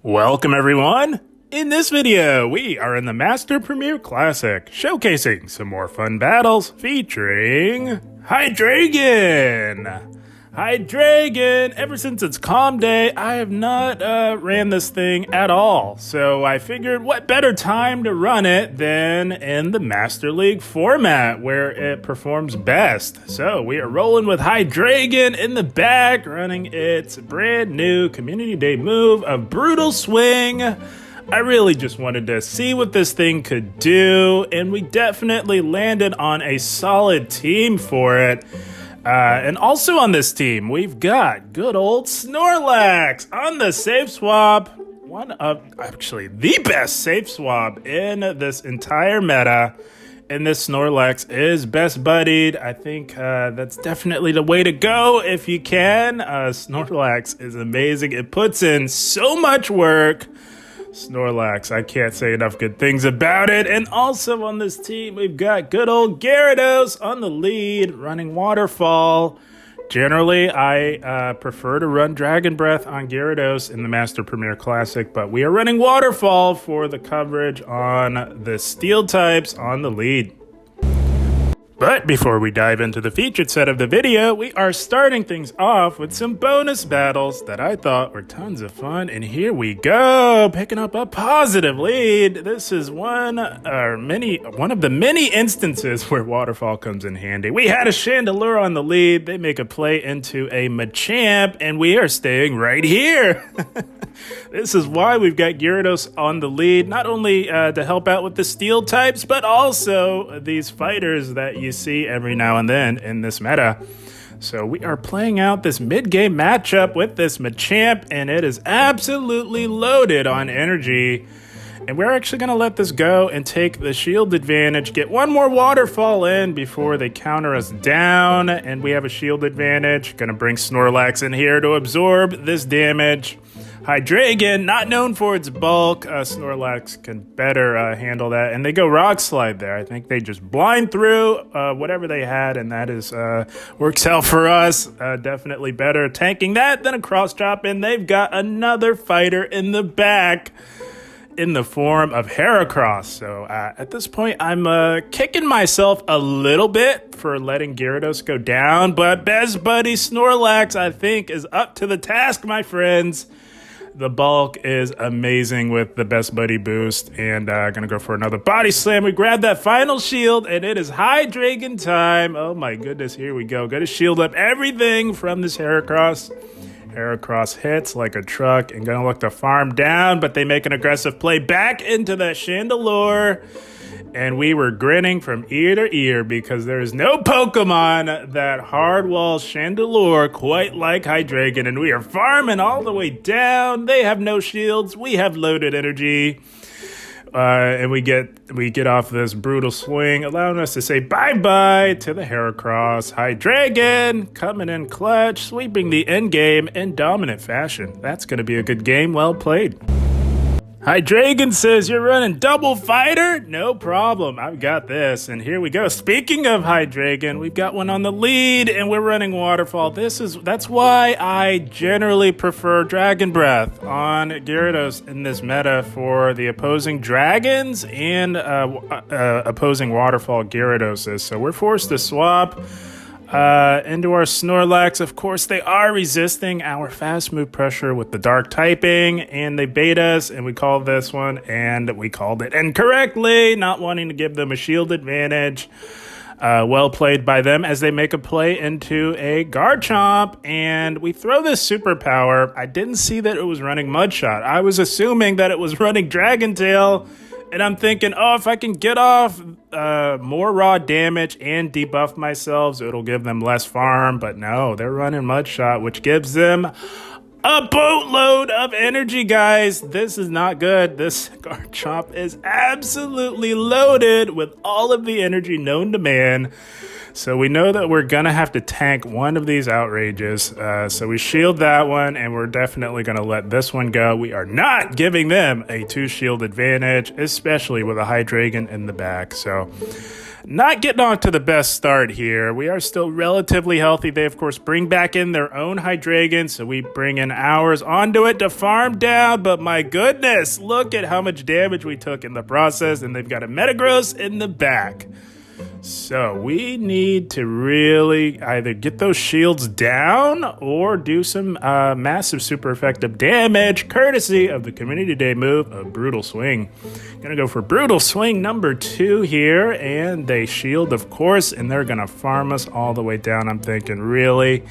Welcome everyone! In this video, we are in the Master Premier Classic, showcasing some more fun battles featuring Hydreigon! Hydreigon! Ever since its calm day, I have not ran this thing at all, so I figured what better time to run it than in the Master League format, where it performs best. So we are rolling with Hydreigon in the back, running its brand new Community Day move of Brutal Swing. I really just wanted to see what this thing could do, and we definitely landed on a solid team for it. And also on this team, we've got good old Snorlax on the safe swap. One of, actually, the best safe swap in this entire meta. And this Snorlax is best buddied. I think that's definitely the way to go if you can. Snorlax is amazing. It puts in so much work. Snorlax, I can't say enough good things about it. And also on this team, we've got good old Gyarados on the lead, running Waterfall. Generally, I prefer to run Dragon Breath on Gyarados in the Master Premier Classic, but we are running Waterfall for the coverage on the Steel types on the lead. But before we dive into the featured set of the video, we are starting things off with some bonus battles that I thought were tons of fun. And here we go, picking up a positive lead. This is one of the many instances where Waterfall comes in handy. We had a Chandelure on the lead. They make a play into a Machamp, and we are staying right here. This is why we've got Gyarados on the lead, not only to help out with the Steel types, but also these fighters that you see every now and then in this meta. So we are playing out this mid-game matchup with this Machamp, and it is absolutely loaded on energy. And we're actually going to let this go and take the shield advantage, get one more Waterfall in before they counter us down, and we have a shield advantage. Going to bring Snorlax in here to absorb this damage. Hydreigon, not known for its bulk. Snorlax can better handle that. And they go Rock Slide there. I think they just blind through whatever they had, and that is works out for us. Definitely better tanking that than a Cross Chop. And they've got another fighter in the back in the form of Heracross. So at this point, I'm kicking myself a little bit for letting Gyarados go down. But Best Buddy Snorlax, I think, is up to the task, my friends. The bulk is amazing with the Best Buddy boost, and gonna go for another Body Slam. We grab that final shield, and it is Hydreigon time. Oh my goodness, here we go. Gotta shield up everything from this Heracross. Heracross hits like a truck and gonna look to farm down, but they make an aggressive play back into that Chandelure. And we were grinning from ear to ear because there is no Pokemon that hardwalls Chandelure quite like Hydreigon. And we are farming all the way down. They have no shields. We have loaded energy. And we get off this Brutal Swing, allowing us to say bye-bye to the Heracross. Hydreigon coming in clutch, sweeping the end game in dominant fashion. That's going to be a good game. Well played. Hydreigon says, you're running double fighter? No problem. I've got this. And here we go. Speaking of Hydreigon, we've got one on the lead and we're running Waterfall. That's why I generally prefer Dragon Breath on Gyarados in this meta for the opposing dragons and opposing Waterfall Gyaradoses. So we're forced to swap into our Snorlax. Of course, they are resisting our fast move pressure with the dark typing, and they bait us, and we called this one, and we called it incorrectly, not wanting to give them a shield advantage. Well played by them as they make a play into a Garchomp, and we throw this superpower. I didn't see that it was running Mudshot. I was assuming that it was running Dragon Tail, and I'm thinking, oh, if I can get off more raw damage and debuff myself, it'll give them less farm. But no, they're running Mudshot, which gives them a boatload of energy, guys. This is not good. This Garchomp is absolutely loaded with all of the energy known to man. So we know that we're going to have to tank one of these outrages. So we shield that one, and we're definitely going to let this one go. We are not giving them a 2-shield advantage, especially with a Hydreigon in the back. So not getting off to the best start here. We are still relatively healthy. They, of course, bring back in their own Hydreigon, so we bring in ours onto it to farm down. But my goodness, look at how much damage we took in the process, and they've got a Metagross in the back. So we need to really either get those shields down or do some massive super effective damage courtesy of the Community Day move of Brutal Swing. Gonna go for Brutal Swing number 2 here, and they shield, of course, and they're gonna farm us all the way down. I'm thinking, really?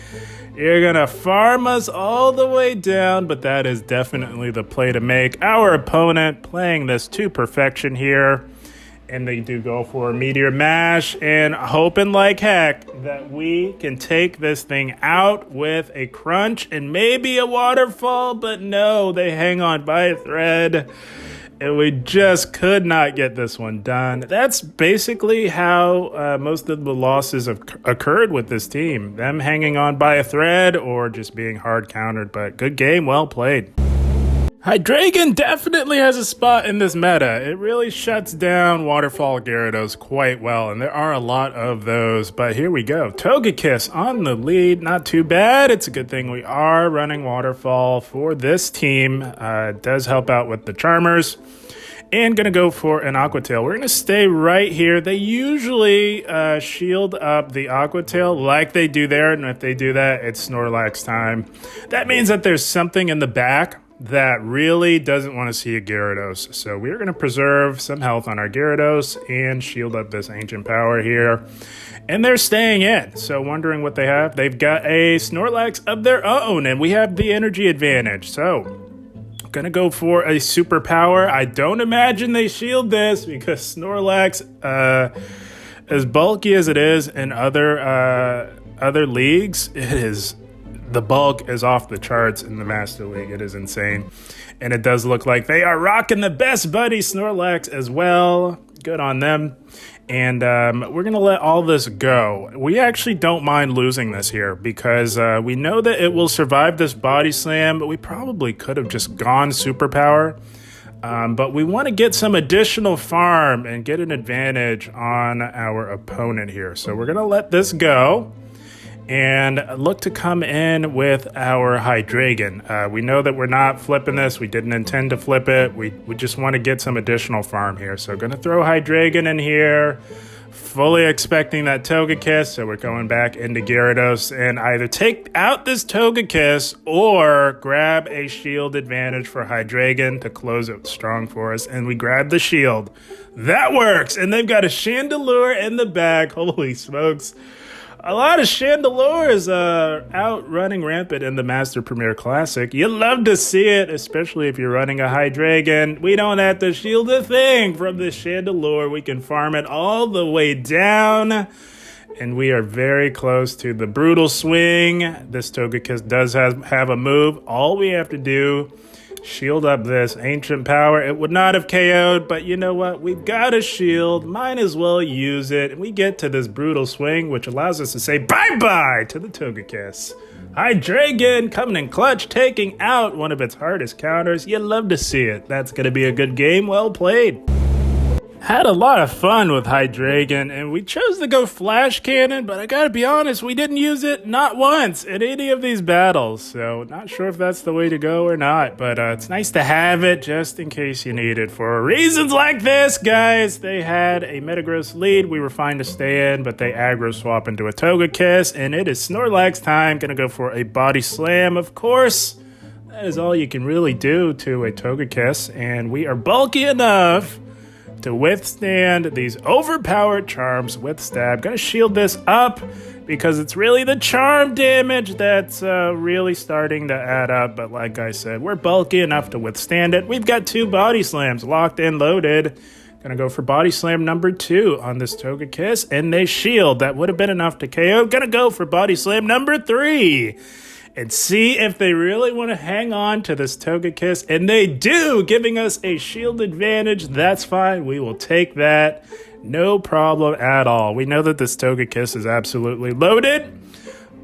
You're gonna farm us all the way down, but that is definitely the play to make. Our opponent playing this to perfection here. And they do go for a Meteor Mash, and hoping like heck that we can take this thing out with a Crunch and maybe a Waterfall, but no, they hang on by a thread, and we just could not get this one done. That's basically how most of the losses have occurred with this team, them hanging on by a thread or just being hard countered, but good game, well played. Hydreigon definitely has a spot in this meta. It really shuts down Waterfall Gyarados quite well, and there are a lot of those, but here we go. Togekiss on the lead, not too bad. It's a good thing we are running Waterfall for this team. It does help out with the Charmers. And gonna go for an Aqua Tail. We're gonna stay right here. They usually shield up the Aqua Tail like they do there, and if they do that, it's Snorlax time. That means that there's something in the back that really doesn't want to see a Gyarados. So we're going to preserve some health on our Gyarados and shield up this Ancient Power here. And they're staying in. So wondering what they have. They've got a Snorlax of their own, and we have the energy advantage. So going to go for a Super Power. I don't imagine they shield this because Snorlax, as bulky as it is in other leagues, the bulk is off the charts in the Master League. It is insane. And it does look like they are rocking the best buddy Snorlax as well. Good on them. And we're going to let all this go. We actually don't mind losing this here because we know that it will survive this Body Slam, but we probably could have just gone Superpower. But we want to get some additional farm and get an advantage on our opponent here. So we're going to let this go and look to come in with our Hydreigon. We know that we're not flipping this. We didn't intend to flip it. We just want to get some additional farm here. So going to throw Hydreigon in here, fully expecting that Togekiss. So we're going back into Gyarados and either take out this Togekiss or grab a shield advantage for Hydreigon to close it strong for us. And we grab the shield. That works. And they've got a Chandelure in the back. Holy smokes. A lot of Chandelures out running rampant in the Master Premier Classic. You love to see it, especially if you're running a Hydreigon. We don't have to shield a thing from this Chandelure. We can farm it all the way down. And we are very close to the Brutal Swing. This Togekiss does have a move. All we have to do, shield up this Ancient Power. It would not have KO'd, but you know what? We've got a shield. Might as well use it. And we get to this Brutal Swing, which allows us to say bye-bye to the Togekiss. Hydreigon coming in clutch, taking out one of its hardest counters. You love to see it. That's going to be a good game. Well played. Had a lot of fun with Hydreigon, and we chose to go Flash Cannon, but I gotta be honest, we didn't use it not once in any of these battles, so not sure if that's the way to go or not, but it's nice to have it just in case you need it. For reasons like this, guys, they had a Metagross lead. We were fine to stay in, but they aggro swap into a Togekiss, and it is Snorlax time. Gonna go for a Body Slam, of course. That is all you can really do to a Togekiss, and we are bulky enough to withstand these overpowered charms with Stab. Gonna shield this up because it's really the charm damage that's really starting to add up. But like I said, we're bulky enough to withstand it. We've got 2 Body Slams locked and loaded. Gonna go for Body Slam number 2 on this Togekiss, and they shield. That would have been enough to KO. Gonna go for Body Slam number 3. And see if they really want to hang on to this Togekiss. And they do, giving us a shield advantage. That's fine. We will take that. No problem at all. We know that this Togekiss is absolutely loaded.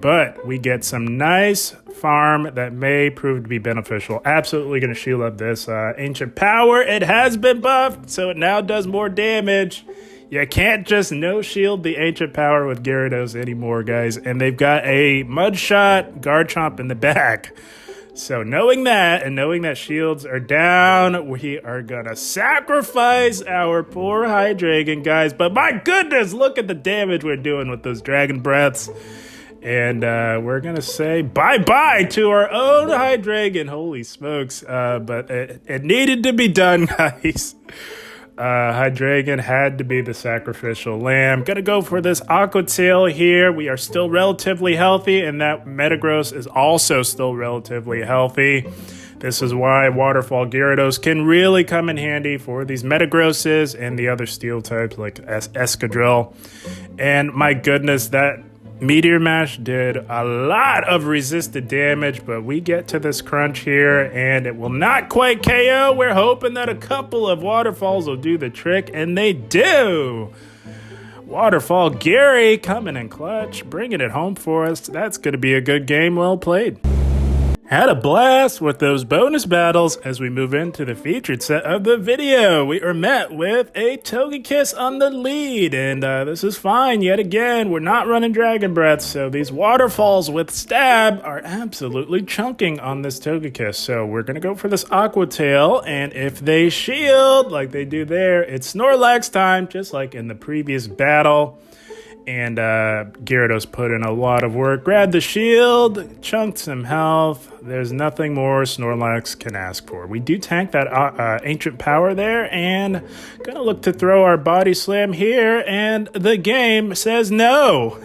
But we get some nice farm that may prove to be beneficial. Absolutely going to shield up this Ancient Power. It has been buffed, so it now does more damage. You can't just no-shield the Ancient Power with Gyarados anymore, guys. And they've got a Mudshot Garchomp in the back. So knowing that, and knowing that shields are down, we are gonna sacrifice our poor Hydreigon, guys. But my goodness, look at the damage we're doing with those Dragon Breaths. And we're gonna say bye-bye to our own Hydreigon. Holy smokes. But it needed to be done, guys. Hydreigon had to be the sacrificial lamb. Gonna go for this Aqua Tail here. We are still relatively healthy, and that Metagross is also still relatively healthy. This is why Waterfall Gyarados can really come in handy for these Metagrosses and the other steel types like Escadrille. And my goodness, that Meteor Mash did a lot of resisted damage, but we get to this crunch here, and it will not quite KO. We're hoping that a couple of Waterfalls will do the trick, and they do. Waterfall Gary coming in clutch, bringing it home for us. That's going to be a good game. Well played. Had a blast with those bonus battles. As we move into the featured set of the video, we are met with a Togekiss on the lead, and this is fine. Yet again, we're not running Dragon Breath, so these Waterfalls with Stab are absolutely chunking on this Togekiss. So we're going to go for this Aqua Tail, and if they shield like they do there, it's Snorlax time, just like in the previous battle. And Gyarados put in a lot of work. Grabbed the shield, chunked some health. There's nothing more Snorlax can ask for. We do tank that Ancient Power there, and gonna look to throw our Body Slam here, and the game says no.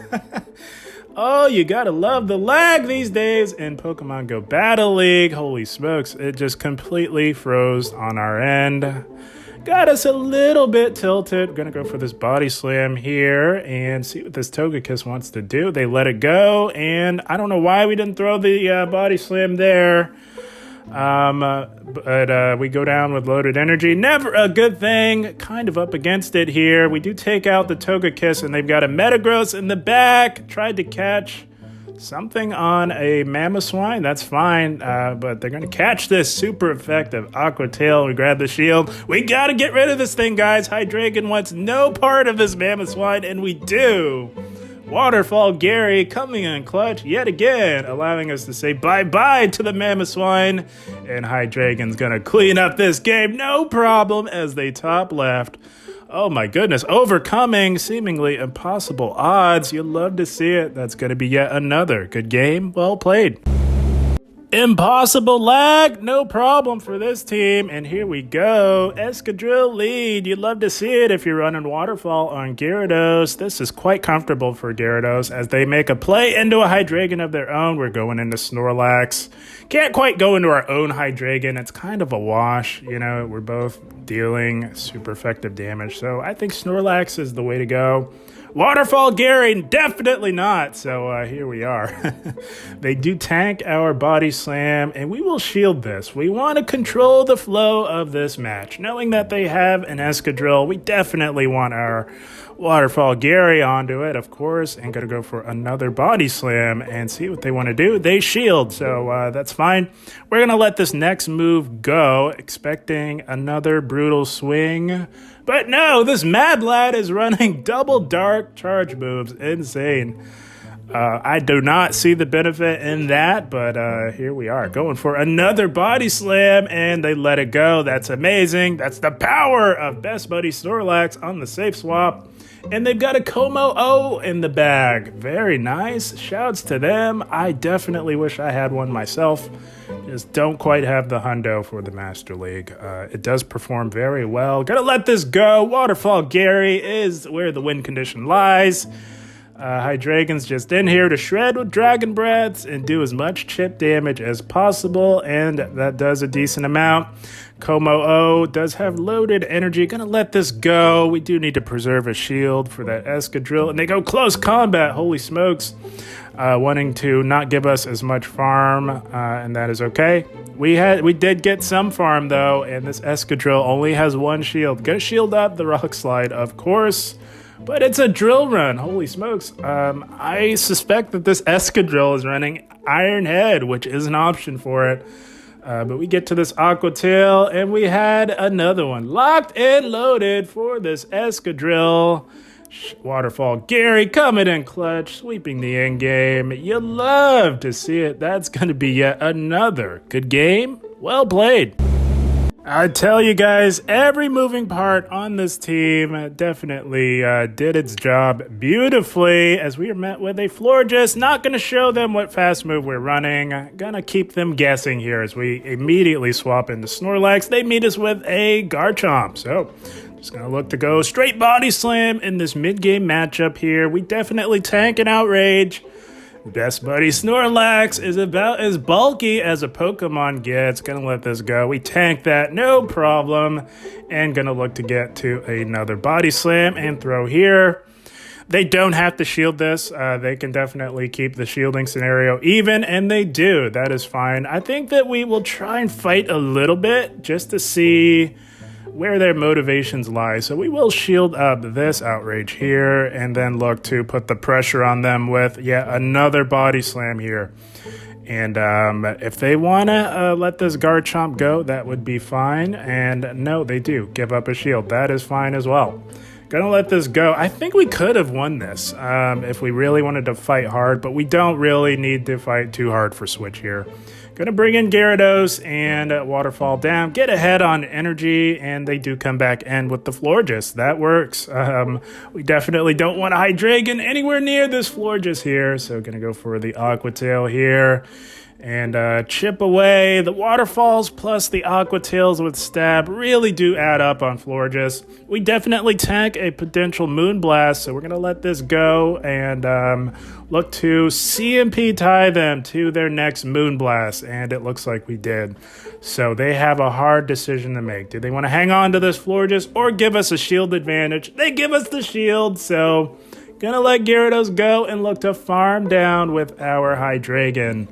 Oh, you gotta love the lag these days in Pokemon Go Battle League. Holy smokes, it just completely froze on our end. Got us a little bit tilted. Gonna go for this Body Slam here and see what this Togekiss wants to do. They let it go, and I don't know why we didn't throw the Body Slam there. But we go down with loaded energy. Never a good thing. Kind of up against it here. We do take out the Togekiss, and they've got a Metagross in the back. Tried to catch something on a Mamoswine, that's fine, but they're going to catch this super effective Aqua Tail. We grab the shield. We got to get rid of this thing, guys. Hydreigon wants no part of this Mamoswine, and we do. Waterfall Gary coming in clutch yet again, allowing us to say bye-bye to the Mamoswine, and Hydreigon's going to clean up this game, no problem, as they top left. Oh my goodness, overcoming seemingly impossible odds. You'll love to see it. That's going to be yet another good game. Well played. Impossible lag, no problem for this team. And here we go. Escadrille lead. You'd love to see it if you're running Waterfall on Gyarados. This is quite comfortable for Gyarados as they make a play into a Hydreigon of their own. We're going into Snorlax. Can't quite go into our own Hydreigon. It's kind of a wash. You know, we're both dealing super effective damage. So I think Snorlax is the way to go. Waterfall Gary, definitely not. So here we are. They do tank our Body Slam, and we will shield this. We want to control the flow of this match. Knowing that they have an Escadrille, we definitely want our Waterfall Gary onto it, of course, and going to go for another Body Slam and see what they want to do. They shield, so that's fine. We're going to let this next move go, expecting another brutal swing. But no, this Mad Lad is running double dark charge moves. Insane. I do not see the benefit in that, but here we are going for another Body Slam, and they let it go. That's amazing. That's the power of Best Buddy Snorlax on the safe swap. And they've got a Como-O in the bag. Very nice. Shouts to them. I definitely wish I had one myself. Just don't quite have the hundo for the Master League. It does perform very well. Gotta let this go. Waterfall Gary is where the win condition lies. Hydreigon's just in here to shred with Dragon Breaths and do as much chip damage as possible, and that does a decent amount. Como-O does have loaded energy. Gonna let this go. We do need to preserve a shield for that Escadrille, and they go close combat. Holy smokes. Wanting to not give us as much farm, and that is okay. We did get some farm, though, and this Escadrille only has one shield. Gonna shield up the Rock Slide, of course. But it's a drill run. Holy smokes. I suspect that this Escadrille is running Iron Head, which is an option for it. But we get to this Aqua Tail, and we had another one locked and loaded for this Escadrille. Waterfall Gary coming in clutch, sweeping the end game. You love to see it. That's going to be yet another good game. Well played. I tell you guys, every moving part on this team definitely did its job beautifully as we are met with a Florges. Not going to show them what fast move we're running. Going to keep them guessing here as we immediately swap into Snorlax. They meet us with a Garchomp. So just going to look to go straight body slam in this mid-game matchup here. We definitely tank and outrage. Best buddy Snorlax is about as bulky as a Pokemon gets. Gonna let this go. We tank that, no problem. And gonna look to get to another body slam and throw here. They don't have to shield this. They can definitely keep the shielding scenario even, and they do. That is fine. I think that we will try and fight a little bit just to see where their motivations lie. So we will shield up this outrage here and then look to put the pressure on them with yet another body slam here. And if they want to let this Garchomp go, that would be fine. And no, they do give up a shield. That is fine as well. Gonna let this go. I think we could have won this if we really wanted to fight hard, but we don't really need to fight too hard for Switch here. Gonna bring in Gyarados and Waterfall down, get ahead on energy, and they do come back in with the Florges. That works. We definitely don't want a Hydreigon anywhere near this Florges here, so gonna go for the Aqua Tail here and chip away. The Waterfalls plus the Aqua Tails with Stab really do add up on Florges. We definitely tank a potential Moonblast, so we're gonna let this go and look to CMP tie them to their next Moonblast, and it looks like we did. So they have a hard decision to make. Do they want to hang on to this Florges or give us a shield advantage? They give us the shield, so gonna let Gyarados go and look to farm down with our Hydreigon.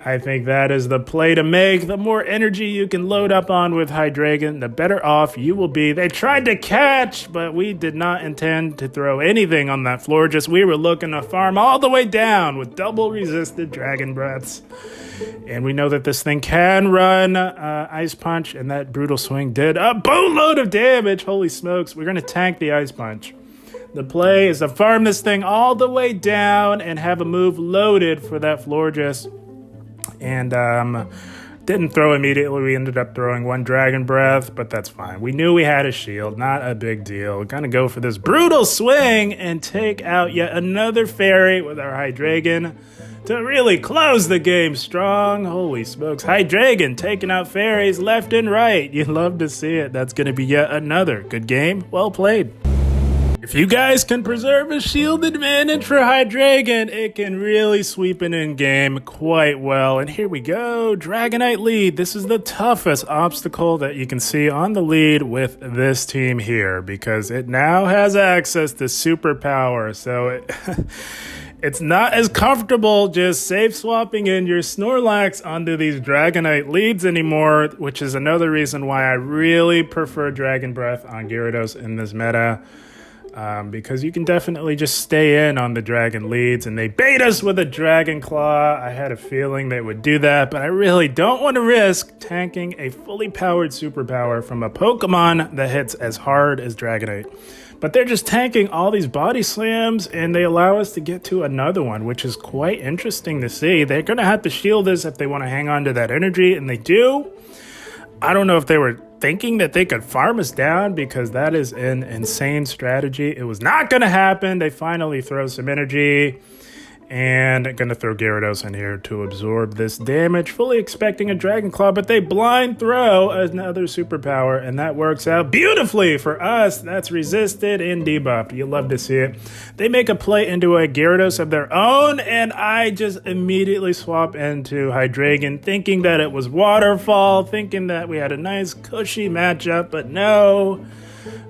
I think that is the play to make. The more energy you can load up on with Hydreigon, the better off you will be. They tried to catch, but we did not intend to throw anything on that Florges. We were looking to farm all the way down with double resisted Dragon Breaths. And we know that this thing can run Ice Punch, and that Brutal Swing did a boatload of damage. Holy smokes, we're going to tank the Ice Punch. The play is to farm this thing all the way down and have a move loaded for that Florges. And didn't throw immediately. We ended up throwing one Dragon Breath, but that's fine. We knew we had a shield, not a big deal. Gonna go for this Brutal Swing and take out yet another fairy with our Hydreigon to really close the game strong. Holy smokes, Hydreigon taking out fairies left and right. You'd love to see it. That's gonna be yet another good game. Well played. If you guys can preserve a shield advantage for Hydreigon, it can really sweep an in-game quite well. And here we go, Dragonite lead. This is the toughest obstacle that you can see on the lead with this team here because it now has access to superpower. So it's not as comfortable just safe swapping in your Snorlax onto these Dragonite leads anymore, which is another reason why I really prefer Dragon Breath on Gyarados in this meta. Because you can definitely just stay in on the dragon leads, and they bait us with a Dragon Claw. I had a feeling they would do that, but I really don't want to risk tanking a fully powered superpower from a Pokemon that hits as hard as Dragonite. But they're just tanking all these body slams, and they allow us to get to another one, which is quite interesting to see. They're going to have to shield us if they want to hang on to that energy, and they do. I don't know if they were thinking that they could farm us down because that is an insane strategy. It was not going to happen. They finally throw some energy and going to throw Gyarados in here to absorb this damage, fully expecting a Dragon Claw, but they blind throw another superpower, and that works out beautifully for us. That's resisted and debuffed. You love to see it. They make a play into a Gyarados of their own, and I just immediately swap into Hydreigon, thinking that it was Waterfall, thinking that we had a nice cushy matchup, but no.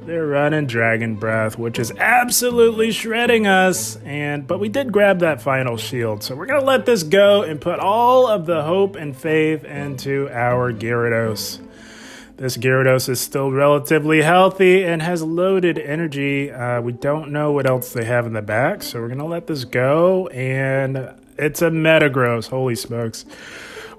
They're running Dragon Breath, which is absolutely shredding us, but we did grab that final shield, so we're going to let this go and put all of the hope and faith into our Gyarados. This Gyarados is still relatively healthy and has loaded energy. We don't know what else they have in the back, so we're going to let this go, and it's a Metagross. Holy smokes.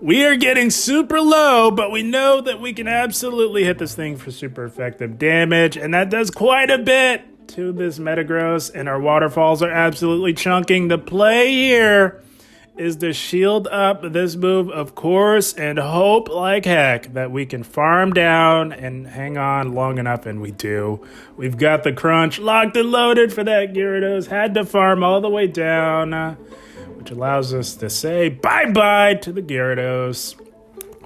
We are getting super low, but we know that we can absolutely hit this thing for super effective damage, and that does quite a bit to this Metagross, and our waterfalls are absolutely chunking. The play here is to shield up this move, of course, and hope like heck that we can farm down and hang on long enough, and we do. We've got the crunch locked and loaded for that Gyarados. Had to farm all the way down, which allows us to say bye-bye to the Gyarados.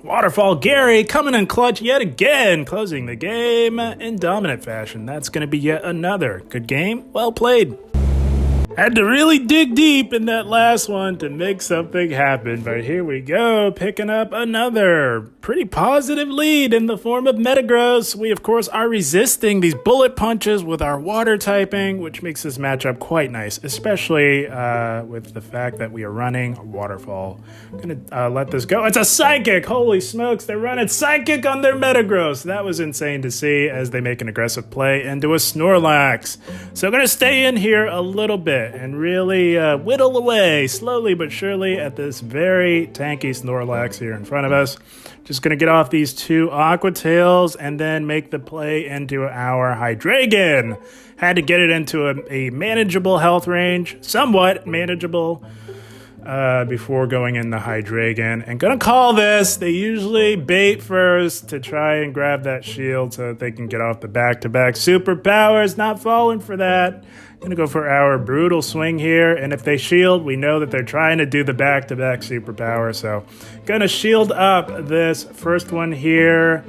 Waterfall Gary coming in clutch yet again, closing the game in dominant fashion. That's going to be yet another good game. Well played. Had to really dig deep in that last one to make something happen, but here we go, picking up another pretty positive lead in the form of Metagross. We, of course, are resisting these bullet punches with our water typing, which makes this matchup quite nice, especially with the fact that we are running a Waterfall. I'm going to let this go. It's a Psychic! Holy smokes, they're running Psychic on their Metagross. That was insane to see as they make an aggressive play into a Snorlax. So I'm going to stay in here a little bit and really whittle away slowly but surely at this very tanky Snorlax here in front of us. Just going to get off these two Aqua Tails and then make the play into our Hydreigon. Had to get it into a manageable health range, somewhat manageable, before going in the Hydreigon. And gonna call this, they usually bait first to try and grab that shield so that they can get off the back-to-back superpowers. Not falling for that. Gonna go for our brutal swing here, and if they shield, we know that they're trying to do the back-to-back superpower, so gonna shield up this first one here,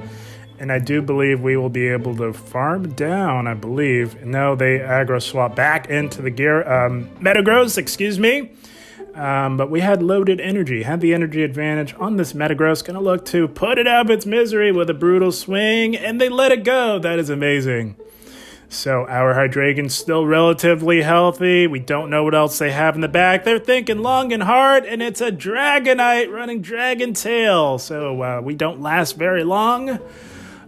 and I do believe we will be able to farm down, I believe. No, they aggro swap back into the Metagross, excuse me. But we had loaded energy, had the energy advantage on this Metagross. Gonna look to put it out of its misery with a brutal swing, and they let it go. That is amazing. So our Hydreigon's still relatively healthy. We don't know what else they have in the back. They're thinking long and hard, and it's a Dragonite running Dragon Tail. So we don't last very long.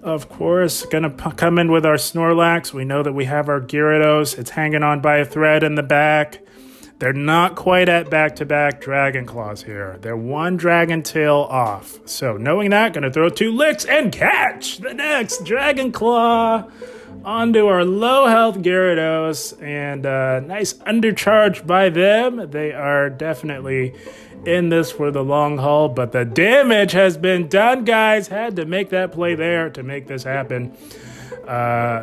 Of course, gonna come in with our Snorlax. We know that we have our Gyarados. It's hanging on by a thread in the back. They're not quite at back-to-back Dragon Claws here. They're one Dragon Tail off. So knowing that, gonna throw two licks and catch the next Dragon Claw onto our low health Gyarados, and nice undercharge by them. They are definitely in this for the long haul, but the damage has been done, guys. Had to make that play there to make this happen.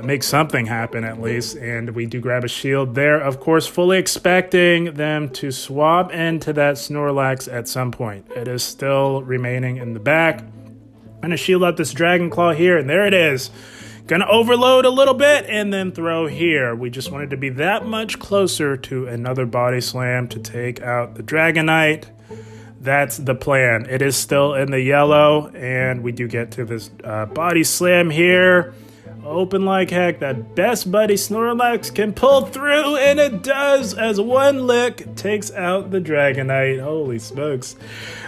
Make something happen at least, and we do grab a shield there, of course, fully expecting them to swap into that Snorlax at some point. It is still remaining in the back. I'm gonna shield up this Dragon Claw here, and there it is. Gonna overload a little bit and then throw here. We just wanted to be that much closer to another Body Slam to take out the Dragonite. That's the plan. It is still in the yellow, and we do get to this Body Slam here. Open like heck. That best buddy Snorlax can pull through, and it does as one lick takes out the Dragonite. Holy smokes.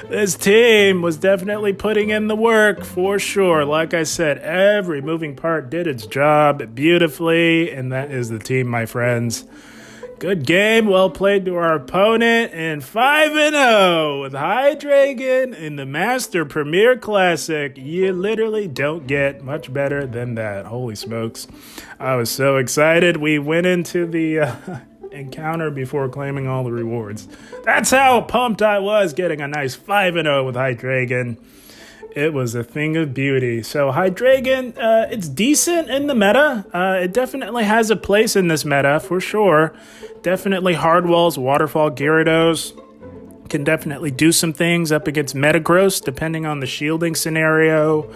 This team was definitely putting in the work for sure. Like I said, every moving part did its job beautifully, and that is the team, my friends. Good game, well played to our opponent, and 5-0 with Hydreigon in the Master Premier Classic. You literally don't get much better than that. Holy smokes. I was so excited. We went into the encounter before claiming all the rewards. That's how pumped I was getting a nice 5-0 with Hydreigon. It was a thing of beauty. So Hydreigon, it's decent in the meta. It definitely has a place in this meta, for sure. Definitely Hard Walls, Waterfall, Gyarados can definitely do some things up against Metagross, depending on the shielding scenario.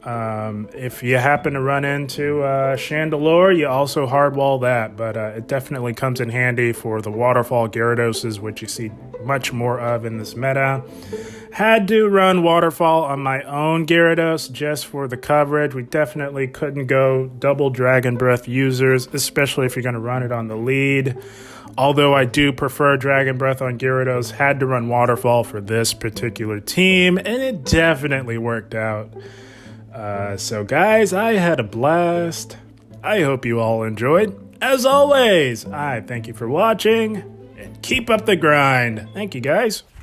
If you happen to run into Chandelure, you also hardwall that, but it definitely comes in handy for the Waterfall Gyaradoses, which you see much more of in this meta. Had to run Waterfall on my own Gyarados just for the coverage. We definitely couldn't go double Dragon Breath users, especially if you're going to run it on the lead. Although I do prefer Dragon Breath on Gyarados, had to run Waterfall for this particular team, and it definitely worked out. So guys, I had a blast. I hope you all enjoyed. As always, I thank you for watching, and keep up the grind. Thank you, guys.